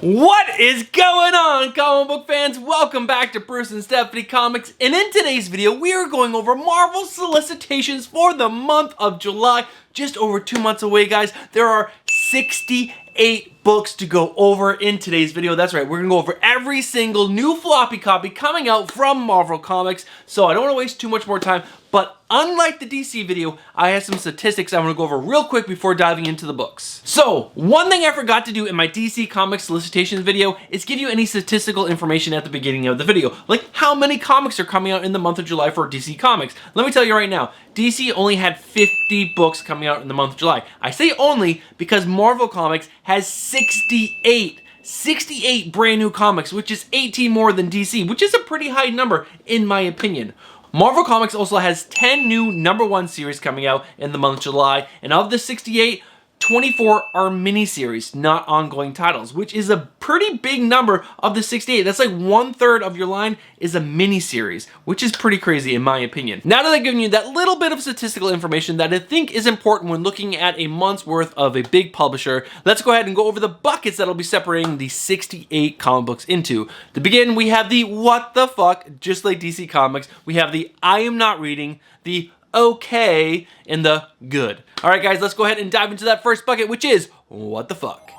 What is going on, comic book fans? Welcome back to Bruce and Stephanie Comics, and in today's video we are going over Marvel solicitations for the month of July. Just over 2 months away, guys. There are 68 books to go over in today's video. That's right, we're gonna go over every single new floppy copy coming out from Marvel Comics, so I don't want to waste too much more time. But unlike the DC video, I have some statistics I want to go over real quick before diving into the books. So, one thing I forgot to do in my DC Comics solicitations video is give you any statistical information at the beginning of the video. Like how many comics are coming out in the month of July for DC Comics. Let me tell you right now, DC only had 50 books coming out in the month of July. I say only because Marvel Comics has 68 brand new comics, which is 18 more than DC, which is a pretty high number in my opinion. Marvel Comics also has 10 new #1 series coming out in the month of July, and of the 68, 24 are miniseries, not ongoing titles, which is a pretty big number of the 68. That's like 1/3 of your line is a miniseries, which is pretty crazy in my opinion. Now that I've given you that little bit of statistical information that I think is important when looking at a month's worth of a big publisher, let's go ahead and go over the buckets that'll be separating the 68 comic books into. To begin, we have the what the fuck, just like DC Comics. We have the I am not reading, the okay, and the good. Alright guys, let's go ahead and dive into that first bucket, which is what the fuck.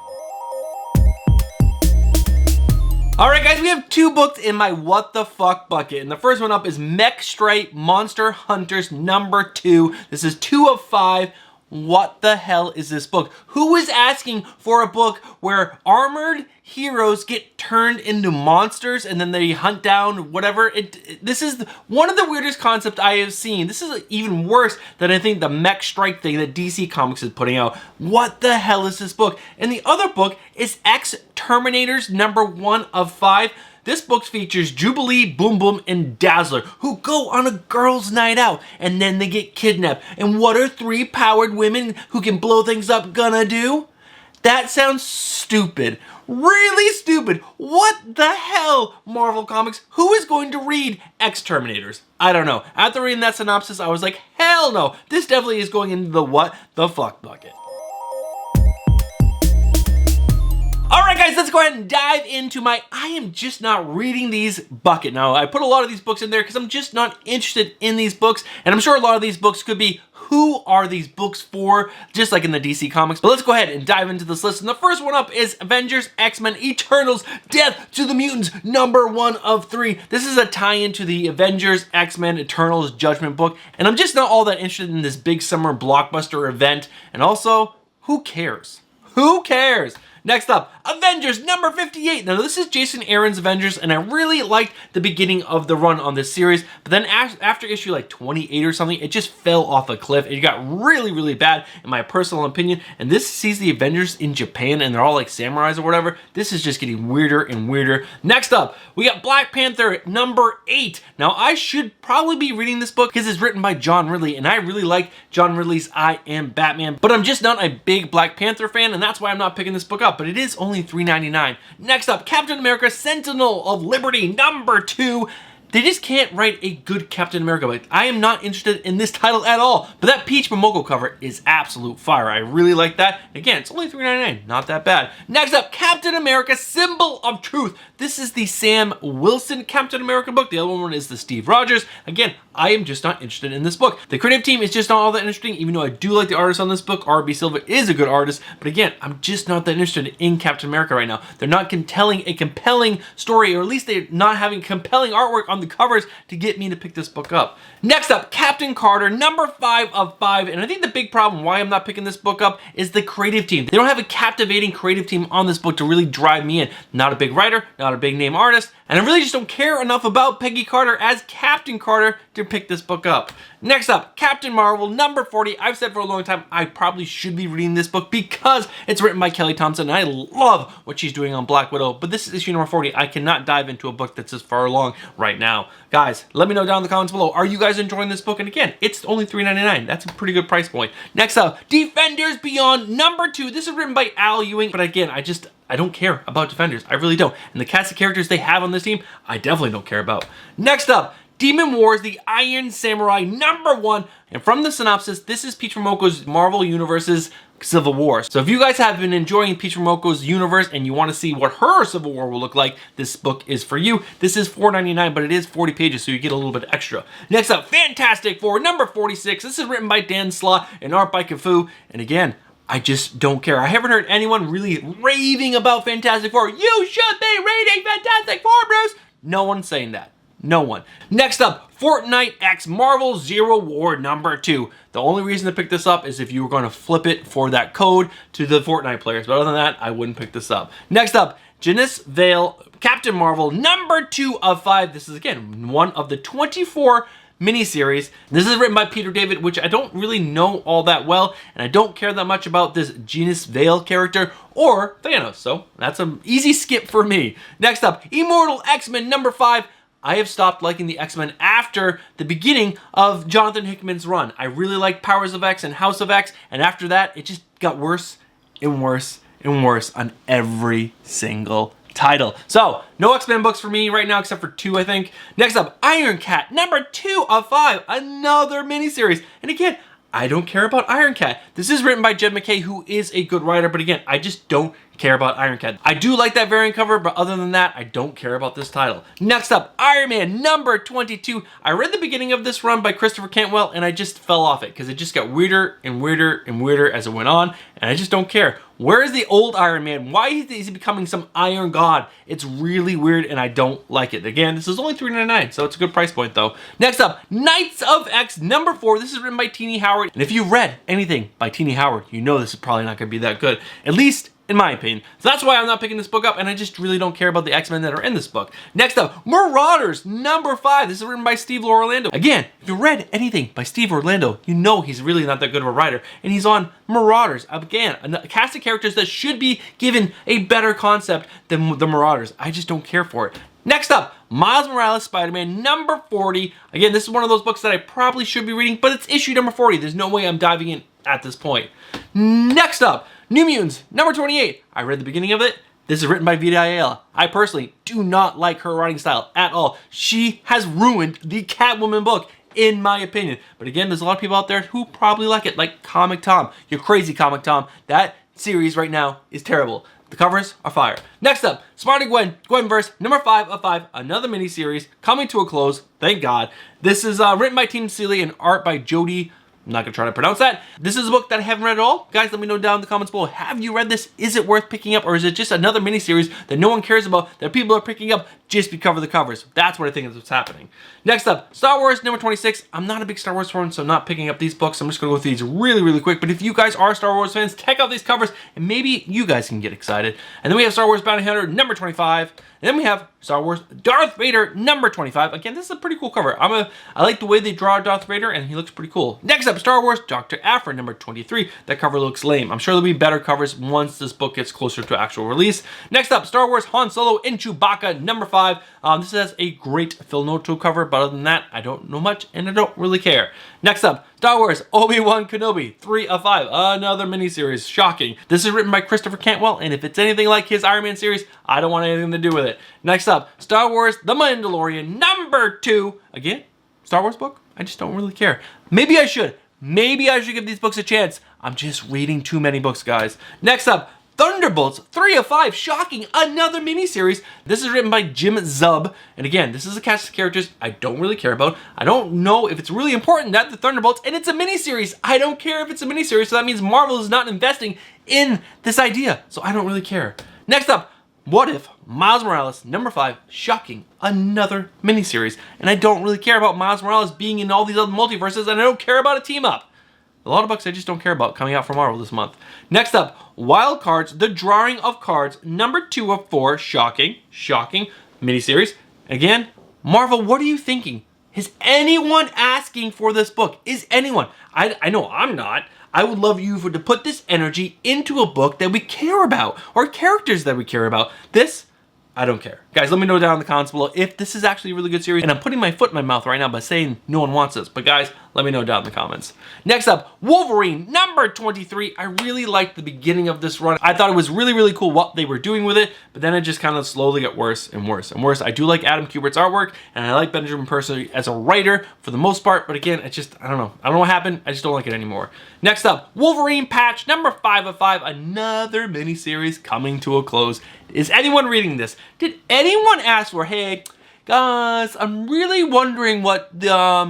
Alright guys, we have 2 books in my what the fuck bucket, and the first one up is Mech Strike Monster Hunters #2. This is 2 of 5. What the hell is this book? Who is asking for a book where armored heroes get turned into monsters and then they hunt down whatever? This is one of the weirdest concepts I have seen. This is even worse than I think the Mech Strike thing that DC Comics is putting out. What the hell is this book? And the other book is X-Terminators #1 of 5. This book features Jubilee, Boom Boom, and Dazzler, who go on a girls' night out, and then they get kidnapped. And what are 3 powered women who can blow things up gonna do? That sounds stupid. Really stupid. What the hell, Marvel Comics? Who is going to read X-Terminators? I don't know. After reading that synopsis, I was like, hell no. This definitely is going into the what the fuck bucket. Alright guys, let's go ahead and dive into my I am just not reading these bucket. Now, I put a lot of these books in there because I'm just not interested in these books, and I'm sure a lot of these books could be who are these books for, just like in the DC Comics. But let's go ahead and dive into this list. And the first one up is Avengers, X-Men, Eternals, Death to the Mutants, #1 of 3. This is a tie-in to the Avengers, X-Men, Eternals Judgment book, and I'm just not all that interested in this big summer blockbuster event. And also, who cares? Who cares? Next up, Avengers #58. Now this is Jason Aaron's Avengers, and I really liked the beginning of the run on this series, but then after issue like 28 or something, it just fell off a cliff. It got really, really bad in my personal opinion, and this sees the Avengers in Japan, and they're all like samurais or whatever. This is just getting weirder and weirder. Next up, we got Black Panther #8. Now I should probably be reading this book because it's written by John Ridley, and I really like John Ridley's I Am Batman, but I'm just not a big Black Panther fan, and that's why I'm not picking this book up. But it is only $3.99. Next up, Captain America Sentinel of Liberty #2. They just can't write a good Captain America book. I am not interested in this title at all. But that Peach Momoko cover is absolute fire. I really like that. Again, it's only $3.99. Not that bad. Next up, Captain America Symbol of Truth. This is the Sam Wilson Captain America book. The other one is the Steve Rogers. Again, I am just not interested in this book. The creative team is just not all that interesting, even though I do like the artist on this book. R.B. Silva is a good artist. But again, I'm just not that interested in Captain America right now. They're not telling a compelling story, or at least they're not having compelling artwork on the covers to get me to pick this book up. Next up, Captain Carter #5 of 5. And I think the big problem why I'm not picking this book up is the creative team. They don't have a captivating creative team on this book to really drive me in. Not a big writer, not a big name artist, and I really just don't care enough about Peggy Carter as Captain Carter to pick this book up. Next up, Captain Marvel #40. I've said for a long time I probably should be reading this book because it's written by Kelly Thompson, and I love what she's doing on Black Widow, but this is issue #40. I cannot dive into a book that's this far along right now. Guys, let me know down in the comments below. Are you guys enjoying this book? And again, it's only $3.99. That's a pretty good price point. Next up, Defenders Beyond #2. This is written by Al Ewing, but again, I don't care about Defenders. I really don't. And the cast of characters they have on this team, I definitely don't care about. Next up, Demon Wars, The Iron Samurai #1. And from the synopsis, this is Peach Momoko's Marvel Universe's Civil War. So if you guys have been enjoying Peach Momoko's universe and you want to see what her Civil War will look like, this book is for you. This is $4.99, but it is 40 pages, so you get a little bit extra. Next up, Fantastic Four #46. This is written by Dan Slott and art by Cafu. And again, I just don't care. I haven't heard anyone really raving about Fantastic Four. You should be reading Fantastic Four, Bruce! No one's saying that. No one. Next up, Fortnite X Marvel Zero War #2. The only reason to pick this up is if you were going to flip it for that code to the Fortnite players. But other than that, I wouldn't pick this up. Next up, Janice Vale Captain Marvel #2 of 5. This is, again, one of the 24 miniseries. This is written by Peter David, which I don't really know all that well, and I don't care that much about this Janice Vale character or Thanos, so that's an easy skip for me. Next up, Immortal X-Men #5. I have stopped liking the X-Men after the beginning of Jonathan Hickman's run. I really liked Powers of X and House of X, and after that, it just got worse and worse and worse on every single title. So, no X-Men books for me right now, except for 2, I think. Next up, Iron Cat #2 of 5, another miniseries. And again, I don't care about Iron Cat. This is written by Jed MacKay, who is a good writer, but again, I just don't care about Iron Cat. I do like that variant cover, but other than that, I don't care about this title. Next up, Iron Man #22. I read the beginning of this run by Christopher Cantwell, and I just fell off it, because it just got weirder and weirder and weirder as it went on, and I just don't care. Where is the old Iron Man? Why is he becoming some Iron God? It's really weird, and I don't like it. Again, this is only $3.99, so it's a good price point, though. Next up, Knights of X #4. This is written by Tini Howard, and if you've read anything by Tini Howard, you know this is probably not going to be that good. At least in my opinion. So that's why I'm not picking this book up, and I just really don't care about the X-Men that are in this book. Next up, Marauders #5. This is written by Steve Orlando. Again, if you read anything by Steve Orlando, you know he's really not that good of a writer, and he's on Marauders. Again, a cast of characters that should be given a better concept than the Marauders. I just don't care for it. Next up, Miles Morales Spider-Man #40. Again, this is one of those books that I probably should be reading, but it's issue #40. There's no way I'm diving in at this point. Next up, New Mutants #28. I read the beginning of it. This is written by Vita Ayala. I personally do not like her writing style at all. She has ruined the Catwoman book, in my opinion. But again, there's a lot of people out there who probably like it, like Comic Tom. You're crazy, Comic Tom. That series right now is terrible. The covers are fire. Next up, Spider-Gwen, Gwenverse #5 of 5. Another miniseries coming to a close, thank God. This is written by Tim Seeley and art by Jody. I'm not gonna try to pronounce that. This is a book that I haven't read at all. Guys, let me know down in the comments below. Have you read this? Is it worth picking up, or is it just another miniseries that no one cares about that people are picking up just because of the covers? That's what I think is what's happening. Next up, Star Wars #26. I'm not a big Star Wars fan, so I'm not picking up these books. I'm just gonna go through these really, really quick. But if you guys are Star Wars fans, check out these covers, and maybe you guys can get excited. And then we have Star Wars Bounty Hunter #25. And then we have Star Wars Darth Vader #25. Again, this is a pretty cool cover. I like the way they draw Darth Vader, and he looks pretty cool. Next up, Star Wars Dr. Aphra #23. That cover looks lame. I'm sure there'll be better covers once this book gets closer to actual release. Next up, Star Wars Han Solo and Chewbacca #5. This has a great Phil Noto cover, but other than that, I don't know much, and I don't really care. Next up, Star Wars Obi-Wan Kenobi 3 of 5. Another miniseries. Shocking. This is written by Christopher Cantwell, and if it's anything like his Iron Man series, I don't want anything to do with it. Next up, Star Wars The Mandalorian #2. Again, Star Wars book? I just don't really care. Maybe I should. Maybe I should give these books a chance. I'm just reading too many books, guys. Next up, Thunderbolts 3 of 5. Shocking. Another miniseries. This is written by Jim Zub. And again, this is a cast of characters I don't really care about. I don't know if it's really important that the Thunderbolts, and it's a miniseries. I don't care if it's a miniseries, so that means Marvel is not investing in this idea. So I don't really care. Next up, What If Miles Morales #5. Shocking. Another miniseries. And I don't really care about Miles Morales being in all these other multiverses, and I don't care about a team up. A lot of books I just don't care about coming out from Marvel this month. Next up, Wild Cards, The Drawing of Cards, #2 of 4. Shocking. Shocking. Miniseries. Again, Marvel, what are you thinking? Is anyone asking for this book? Is anyone? I know I'm not. I would love you to put this energy into a book that we care about, or characters that we care about. This, I don't care. Guys, let me know down in the comments below if this is actually a really good series. And I'm putting my foot in my mouth right now by saying no one wants this. But guys, let me know down in the comments. Next up, Wolverine number 23. I really liked the beginning of this run. I thought it was really, really cool what they were doing with it. But then it just kind of slowly got worse and worse and worse. I do like Adam Kubert's artwork. And I like Benjamin Percy as a writer for the most part. But again, it's just, I don't know. I don't know what happened. I just don't like it anymore. Next up, Wolverine patch number 5 of 5. Another miniseries coming to a close. Is anyone reading this? Did anyone ask for, hey, guys, I'm really wondering what the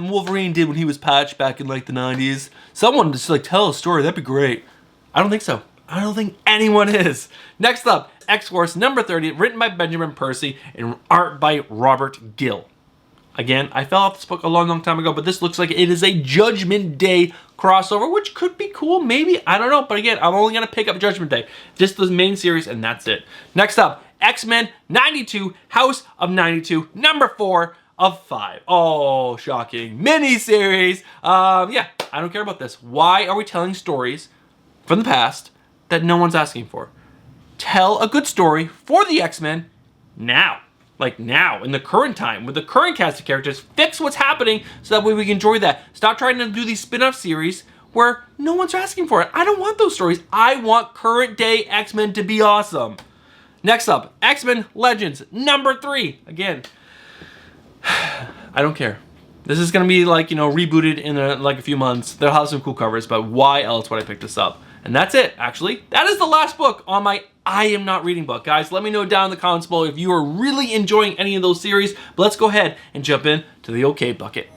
Wolverine did when he was patched back in like the 90s. Someone just like tell a story, that'd be great. I don't think so. I don't think anyone is. Next up, X-Force number 30, written by Benjamin Percy and art by Robert Gill. Again, I fell off this book a long, long time ago, but this looks like it is a Judgment Day crossover, which could be cool, maybe. I don't know. But again, I'm only going to pick up Judgment Day. Just the main series, and that's it. Next up, X-Men 92, House of 92, number 4 of 5. Oh, shocking. Mini-series. Yeah, I don't care about this. Why are we telling stories from the past that no one's asking for? Tell a good story for the X-Men now. Like now, in the current time, with the current cast of characters, fix what's happening so that way we can enjoy that. Stop trying to do these spin-off series where no one's asking for it. I don't want those stories. I want current day X-Men to be awesome. Next up, X-Men Legends, number 3. Again, I don't care. This is gonna be like, you know, rebooted in like a few months. They'll have some cool covers, but why else would I pick this up? And that's it, actually. That is the last book on my I Am Not Reading book. Guys, let me know down in the comments below if you are really enjoying any of those series. But let's go ahead and jump in to the OK bucket.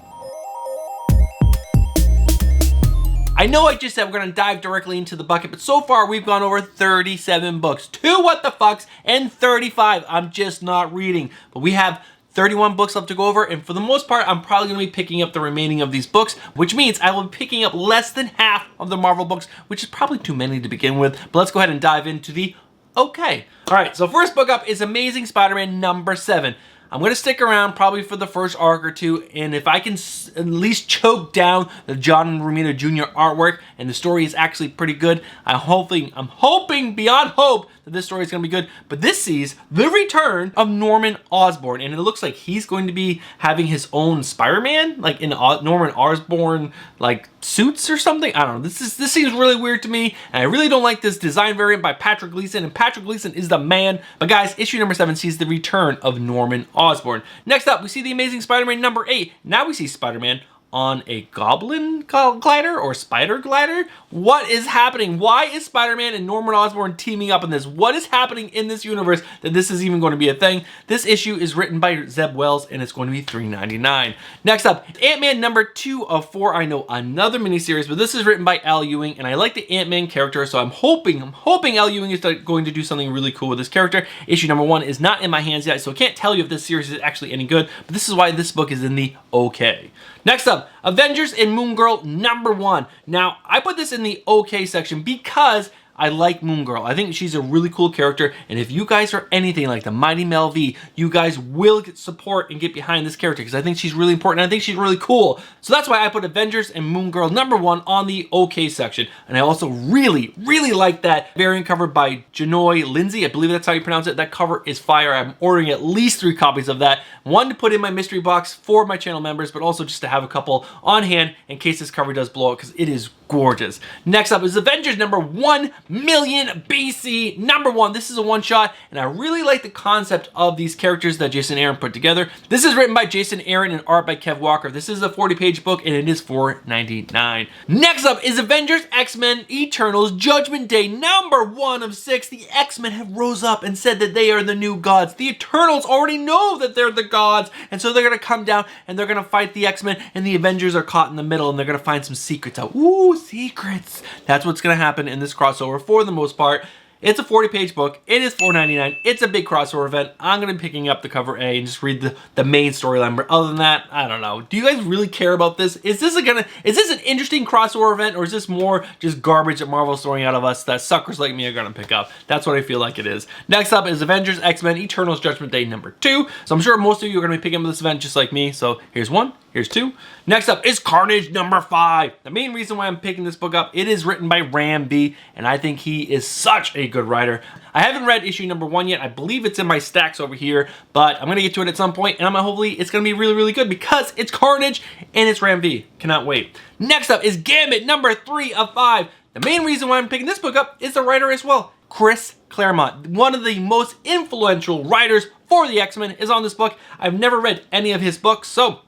I know I just said we're going to dive directly into the bucket, but so far we've gone over 37 books. 2 what the fucks and 35 I'm just not reading. But we have 31 books left to go over, and for the most part, I'm probably going to be picking up the remaining of these books, which means I will be picking up less than half of the Marvel books, which is probably too many to begin with. But let's go ahead and dive into the OK. All right, so first book up is Amazing Spider-Man number 7. I'm going to stick around probably for the first arc or two, and if I can at least choke down the John Romita Jr. artwork and the story is actually pretty good, I'm hoping beyond hope that this story is going to be good. But this sees the return of Norman Osborn, and it looks like he's going to be having his own Spider-Man, like in Norman Osborn like suits or something. I don't know. This seems really weird to me, and I really don't like this design variant by Patrick Gleason, and Patrick Gleason is the man. But guys, issue number 7 sees the return of Norman Osborn. Next up, we see the Amazing Spider-Man number 8. Now we see Spider-Man on a goblin glider or spider glider. What is happening? Why is Spider-Man and Norman Osborn teaming up in this? What is happening in this universe that this is even going to be a thing? This issue is written by Zeb Wells and it's going to be $3.99. Next up, Ant-Man number 2 of 4. I know, another miniseries, but this is written by Al Ewing, and I like the Ant-Man character, so I'm hoping Al Ewing is going to do something really cool with this character. Issue number 1 is not in my hands yet, so I can't tell you if this series is actually any good, but this is why this book is in the OK. Next up, Avengers and Moon Girl number 1. Now, I put this in the OK section because I like Moon Girl. I think she's a really cool character, and if you guys are anything like the Mighty Mel V, you guys will get support and get behind this character because I think she's really important and I think she's really cool. So that's why I put Avengers and Moon Girl number 1 on the OK section. And I also really, really like that variant cover by Janoy Lindsay. I believe that's how you pronounce it. That cover is fire. I'm ordering at least 3 copies of that. One to put in my mystery box for my channel members, but also just to have a couple on hand in case this cover does blow up because it is gorgeous. Next up is Avengers number 1 million BC number 1. This is a one-shot, and I really like the concept of these characters that Jason Aaron put together. This is written by Jason Aaron and art by Kev Walker. This is a 40-page book, and it is $4.99. Next up is Avengers X-Men Eternals Judgment Day number 1 of 6. The X-Men have rose up and said that they are the new gods. The Eternals already know that they're the gods, and so they're going to come down and they're going to fight the X-Men, and the Avengers are caught in the middle, and they're going to find some secrets out. Ooh, secrets. That's what's going to happen in this crossover for the most part. It's a 40-page book. It is $4.99. It's a big crossover event. I'm going to be picking up the cover A and just read the main storyline. But other than that, I don't know. Do you guys really care about this? Is this an interesting crossover event, or is this more just garbage that Marvel's throwing out of us that suckers like me are going to pick up? That's what I feel like it is. Next up is Avengers X-Men Eternals Judgment Day number 2. So I'm sure most of you are going to be picking up this event just like me. So here's 1, here's Here's 2. Next up is Carnage number 5. The main reason why I'm picking this book up, it is written by Ram V, and I think he is such a good writer. I haven't read issue number 1 yet. I believe it's in my stacks over here, but I'm going to get to it at some point, and hopefully it's going to be really, really good because it's Carnage and it's Ram V. Cannot wait. Next up is Gambit number 3 of 5. The main reason why I'm picking this book up is the writer as well. Chris Claremont, one of the most influential writers for the X-Men, is on this book. I've never read any of his books, so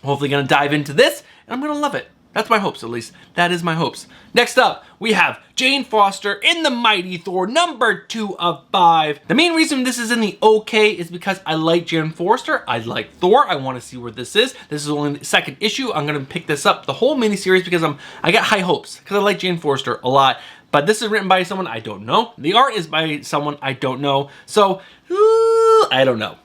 hopefully gonna dive into this, and I'm gonna love it. That's my hopes, at least. That is my hopes. Next up, we have Jane Foster in The Mighty Thor, number 2 of 5. The main reason this is in the okay is because I like Jane Foster, I like Thor, I want to see where this is. This is only the 2nd issue. I'm gonna pick this up, the whole miniseries, because I got high hopes, because I like Jane Foster a lot. But this is written by someone I don't know. The art is by someone I don't know. So, I don't know.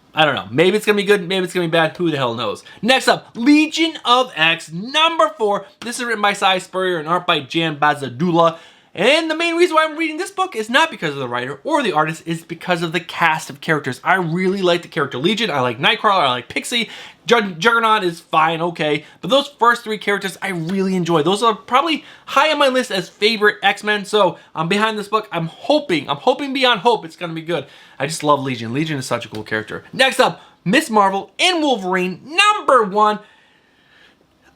Maybe it's going to be good. Maybe it's going to be bad. Who the hell knows? Next up, Legion of X number 4. This is written by Cy Spurrier and art by Jan Bazadula. And the main reason why I'm reading this book is not because of the writer or the artist, it's because of the cast of characters. I really like the character Legion. I like Nightcrawler, I like Pixie. Juggernaut is fine, okay. But those first 3 characters I really enjoy. Those are probably high on my list as favorite X-Men. So I'm behind this book. I'm hoping beyond hope it's gonna be good. I just love Legion. Legion is such a cool character. Next up, Miss Marvel and Wolverine number 1.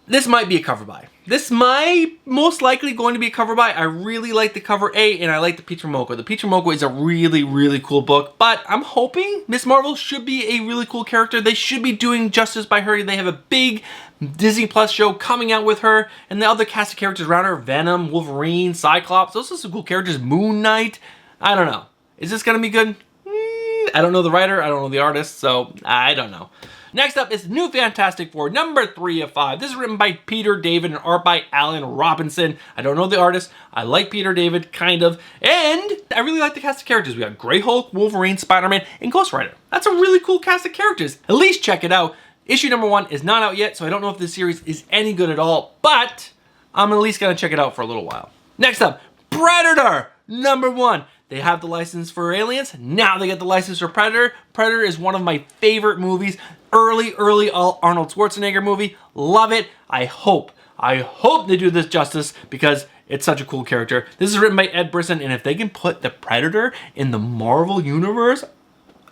This might be a cover buy. This might most likely going to be a cover buy. I really like the cover A, and I like the Peach Momoko. The Peach Momoko is a really, really cool book, but I'm hoping Miss Marvel should be a really cool character. They should be doing justice by her. They have a big Disney Plus show coming out with her, and the other cast of characters around her, Venom, Wolverine, Cyclops. Those are some cool characters. Moon Knight. I don't know. Is this going to be good? I don't know the writer. I don't know the artist, so I don't know. Next up is New Fantastic Four, number 3 of 5. This is written by Peter David and art by Alan Robinson. I don't know the artist. I like Peter David, kind of. And I really like the cast of characters. We got Grey Hulk, Wolverine, Spider-Man, and Ghost Rider. That's a really cool cast of characters. At least check it out. Issue number 1 is not out yet, so I don't know if this series is any good at all, but I'm at least going to check it out for a little while. Next up, Predator, number 1. They have the license for Aliens. Now they get the license for Predator. Predator is one of my favorite movies. Early Arnold Schwarzenegger movie. Love it. I hope they do this justice because it's such a cool character. This is written by Ed Brisson, and if they can put the Predator in the Marvel Universe,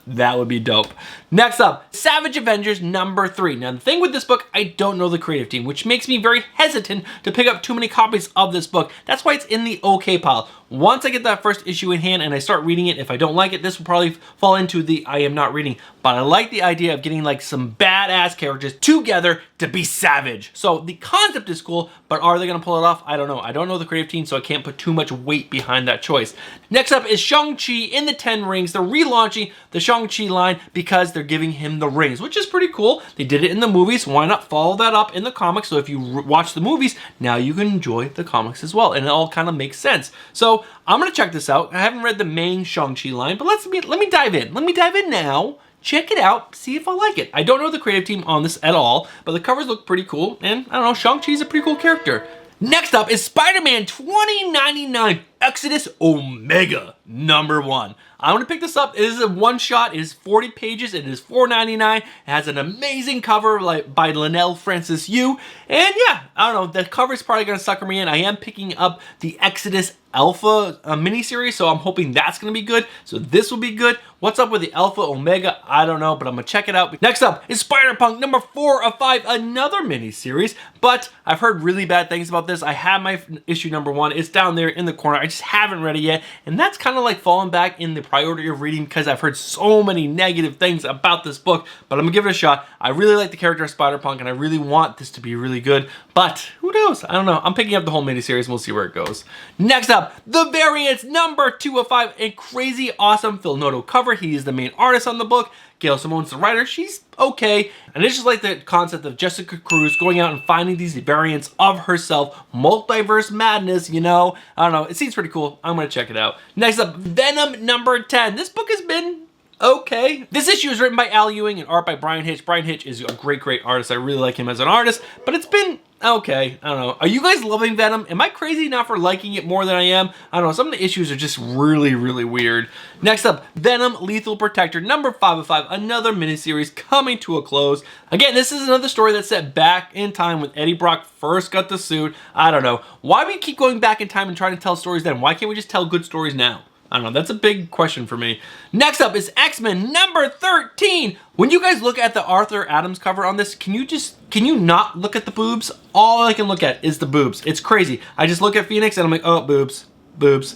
that would be dope. Next up, Savage Avengers number 3. Now the thing with this book, I don't know the creative team, which makes me very hesitant to pick up too many copies of this book. That's why it's in the okay pile. Once I get that first issue in hand and I start reading it, if I don't like it, this will probably fall into the I am not reading. But I like the idea of getting like some badass characters together to be savage. So the concept is cool, but are they going to pull it off? I don't know. I don't know the creative team, so I can't put too much weight behind that choice. Next up is Shang-Chi in the 10 Rings. They're relaunching the Shang-Chi line because they're giving him the rings, which is pretty cool. They did it in the movies. Why not follow that up in the comics? So if you watch the movies, now you can enjoy the comics as well, and it all kind of makes sense. So I'm gonna check this out. I haven't read the main Shang-Chi line, but let me dive in. Let me dive in now. Check it out, see if I like it. I don't know the creative team on this at all, but the covers look pretty cool, and I don't know, Shang-Chi's a pretty cool character. Next up is Spider-Man 2099 Exodus Omega number 1. I'm gonna pick this up. It is a one-shot. It is 40 pages. It is $4.99. It has an amazing cover by Linnell Francis Yu. And yeah, I don't know. The cover is probably gonna sucker me in. I am picking up the Exodus Alpha miniseries, so I'm hoping that's gonna be good. So this will be good. What's up with the Alpha Omega? I don't know, but I'm gonna check it out. Next up is Spider-Punk number 4 of 5, another miniseries. But I've heard really bad things about this. I have my issue number 1. It's down there in the corner. I just haven't read it yet, and that's kind of like falling back in the priority of reading because I've heard so many negative things about this book. But I'm gonna give it a shot. I really like the character of Spider-Punk, and I really want this to be really good. But who knows? I don't know. I'm picking up the whole miniseries, and we'll see where it goes. Next up, The Variants number 2 of 5, a crazy awesome Phil Noto cover. He is the main artist on the book. Gail Simone's the writer. She's okay. And it's just like the concept of Jessica Cruz going out and finding these variants of herself. Multiverse madness, you know. I don't know. It seems pretty cool. I'm going to check it out. Next up, Venom number 10. This book has been okay. This issue is written by Al Ewing and art by Brian Hitch. Brian Hitch is a great artist. I really like him as an artist, but it's been okay, I don't know. Are you guys loving Venom? Am I crazy enough for liking it more than I am? I don't know, some of the issues are just really, really weird. Next up, Venom Lethal Protector, number 5 of 5, another miniseries coming to a close. Again, this is another story that's set back in time when Eddie Brock first got the suit. I don't know. Why do we keep going back in time and trying to tell stories then? Why can't we just tell good stories now? I don't know, that's a big question for me. Next up is X-Men number 13. When you guys look at the Arthur Adams cover on this, can you not look at the boobs? All I can look at is the boobs. It's crazy. I just look at Phoenix and I'm like, oh, boobs, boobs.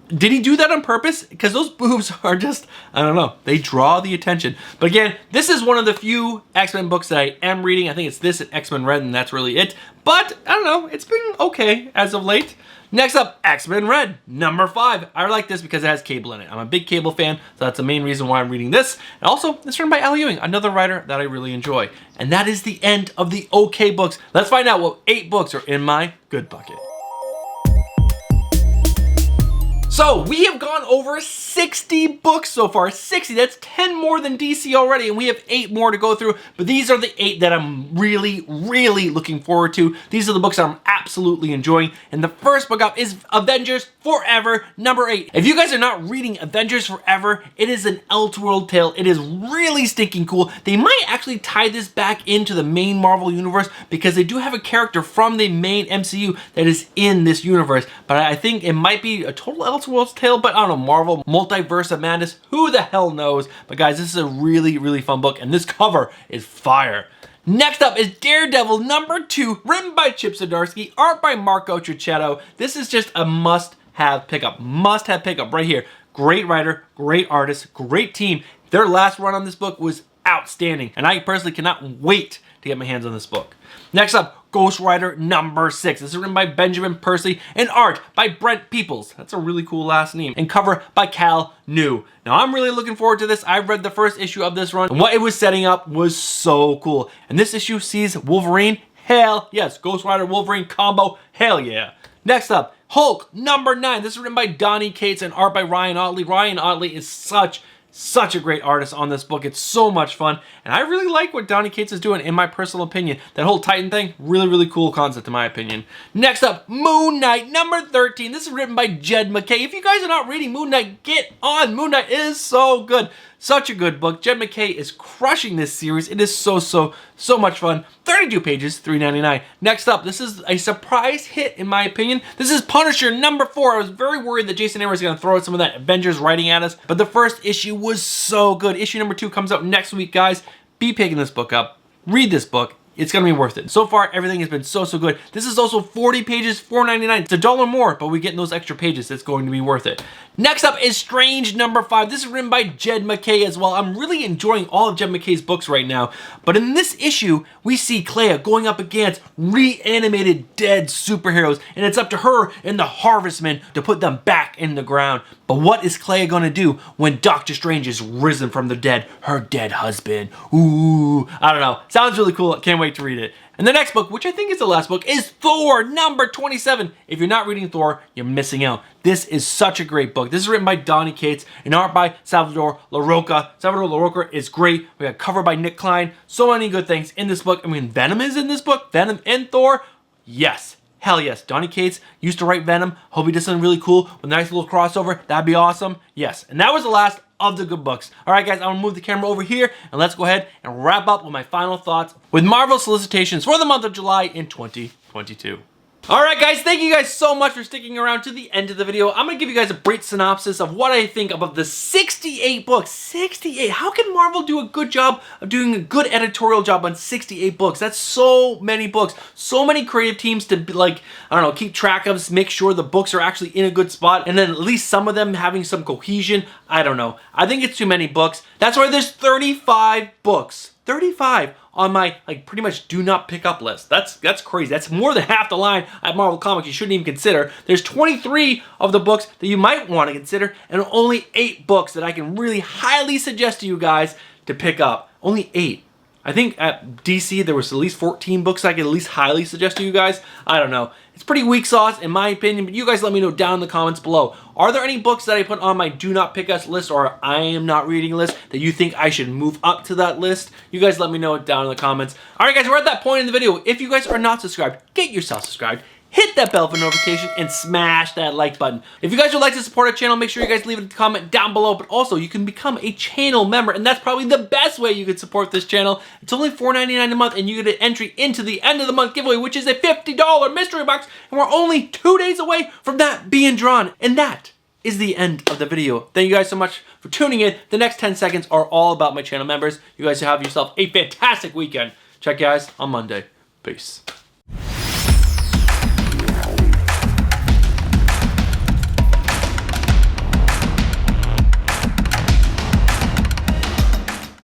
Did he do that on purpose? Because those boobs are just, I don't know, they draw the attention. But again, this is one of the few X-Men books that I am reading. I think it's this and X-Men Red, and that's really it. But, I don't know, it's been okay as of late. Next up, X-Men Red, number 5. I like this because it has Cable in it. I'm a big Cable fan, so that's the main reason why I'm reading this. And also, it's written by Al Ewing, another writer that I really enjoy. And that is the end of the OK books. Let's find out what 8 books are in my good bucket. So we have gone over 60 books so far. 60, that's 10 more than DC already, and we have 8 more to go through, but these are the 8 that I'm really, really looking forward to. These are the books that I'm absolutely enjoying, and the first book up is Avengers Forever, number 8. If you guys are not reading Avengers Forever, it is an Elseworld tale. It is really stinking cool. They might actually tie this back into the main Marvel universe because they do have a character from the main MCU that is in this universe, but I think it might be a total Elseworld's tale, but I don't know, Marvel Multiverse of Madness, who the hell knows? But guys, this is a really, really fun book, and this cover is fire. Next up is Daredevil number 2, written by Chip Zdarsky, art by Marco Trucchetto. This is just a must-have pickup right here. Great writer, great artist, great team. Their last run on this book was outstanding, and I personally cannot wait to get my hands on this book. Next up, Ghost Rider number 6. This is written by Benjamin Percy and art by Brent Peoples. That's a really cool last name. And cover by Cal New. Now I'm really looking forward to this. I've read the first issue of this run, and what it was setting up was so cool. And this issue sees Wolverine. Hell yes. Ghost Rider Wolverine combo. Hell yeah. Next up, Hulk number 9. This is written by Donny Cates and art by Ryan Ottley. Ryan Ottley is such a great artist on this book. It's so much fun, and I really like what Donny Cates is doing, in my personal opinion. That whole Titan thing, really, really cool concept in my opinion. Next up, Moon Knight number 13. This is written by Jed MacKay. If you guys are not reading Moon Knight, get on. Moon Knight is so good. Such a good book. Jed MacKay is crushing this series. It is so much fun. 32 pages, $3.99. Next up, this is a surprise hit in my opinion. This is Punisher number 4. I was very worried that Jason Aaron was going to throw some of that Avengers writing at us, but the first issue was so good. Issue number 2 comes out next week, guys. Be picking this book up. Read this book. It's gonna be worth it. So far, everything has been so good. This is also 40 pages, $4.99. It's $1 more, but we get those extra pages. It's going to be worth it. Next up is Strange number 5. This is written by Jed MacKay as well. I'm really enjoying all of Jed MacKay's books right now. But in this issue, we see Clea going up against reanimated dead superheroes, and it's up to her and the Harvestmen to put them back in the ground. But what is Clea gonna do when Doctor Strange is risen from the dead? Her dead husband. Ooh, I don't know. Sounds really cool. Can't wait to read it. And the next book, which I think is the last book, is Thor number 27. If you're not reading Thor, you're missing out. This is such a great book. This is written by Donny Cates and art by Salvador Larroca. Salvador Larroca is great. We got cover by Nick Klein. So many good things in this book. I mean, Venom is in this book. Venom and Thor. Yes. Hell yes. Donny Cates used to write Venom. Hope he does something really cool with a nice little crossover. That'd be awesome. Yes. And that was the last of the good books. Alright guys, I'm going to move the camera over here and let's go ahead and wrap up with my final thoughts with Marvel Solicitations for the month of July in 2022. Alright guys, thank you guys so much for sticking around to the end of the video. I'm going to give you guys a brief synopsis of what I think about the 68 books. 68! How can Marvel do a good job of doing a good editorial job on 68 books? That's so many books. So many creative teams to, like, I don't know, keep track of, make sure the books are actually in a good spot, and then at least some of them having some cohesion. I don't know. I think it's too many books. That's why there's 35 books. 35 on my, like, pretty much do not pick up list. That's crazy. That's more than half the line at Marvel Comics you shouldn't even consider. There's 23 of the books that you might want to consider, and only 8 books that I can really highly suggest to you guys to pick up. Only 8. I think at DC there was at least 14 books I could at least highly suggest to you guys. I don't know. It's pretty weak sauce in my opinion, but you guys let me know down in the comments below. Are there any books that I put on my do not pick us list or I am not reading list that you think I should move up to that list? You guys let me know down in the comments. All right guys, we're at that point in the video. If you guys are not subscribed, get yourself subscribed. Hit that bell for notification and smash that like button. If you guys would like to support our channel, make sure you guys leave a comment down below, but also you can become a channel member, and that's probably the best way you could support this channel. It's only $4.99 a month, and you get an entry into the end of the month giveaway, which is a $50 mystery box, and we're only 2 days away from that being drawn, and that is the end of the video. Thank you guys so much for tuning in. The next 10 seconds are all about my channel members. You guys have yourself a fantastic weekend. Check you guys on Monday. Peace.